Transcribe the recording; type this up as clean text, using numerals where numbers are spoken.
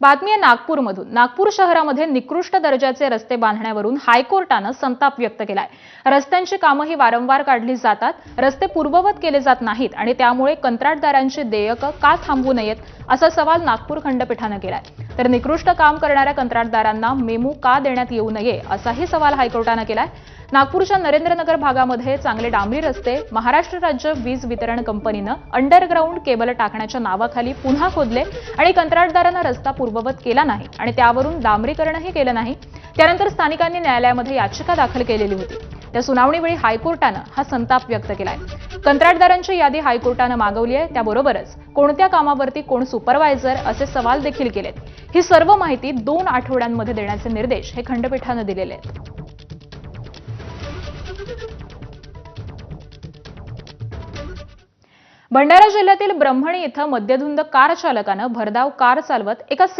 बातमी आहे नागपूरमधून। नागपूर शहरामध्ये निकृष्ट दर्जाचे रस्ते बांधण्यावरून हायकोर्टाने संताप व्यक्त केलाय। रस्त्यांची कामं ही वारंवार काढली जातात, रस्ते पूर्ववत केले जात नाहीत आणि त्यामुळे कंत्राटदारांची देयकं का थांबवू नयेत असा सवाल नागपूर खंडपीठाने केलाय। तर निकृष्ट काम करणाऱ्या कंत्राटदारांना मेमू का देण्यात येऊ नये असाही सवाल हायकोर्टाने केलाय। नागपूरच्या नरेंद्रनगर भागामध्ये चांगले डांबरी रस्ते महाराष्ट्र राज्य वीज वितरण कंपनीने अंडरग्राउंड केबल टाकण्याच्या नावाखाली पुन्हा खोदले आणि कंत्राटदारांना रस्ता पूर्ववत केला नाही आणि त्यावरून डांबरीकरणही केलं नाही। त्यानंतर स्थानिकांनी न्यायालयामध्ये याचिका दाखल केलेली होती। त्या सुनावणीवेळी हायकोर्टाने हा संताप व्यक्त केलाय। कंत्राटदारांची यादी हायकोर्टाने मागवली आहे, त्याबरोबरच कोणत्या कामावरती कोण सुपरवायझर असे सवाल देखील केलेत। ही सर्व माहिती 2 आठवड्यांमध्ये देण्याचे निर्देश हे खंडपीठाने दिलेले आहेत। भंडारा जिल्ह्यातील ब्रह्मणी इथं मद्यधुंद कार चालकाने भरधाव कार चालवत एका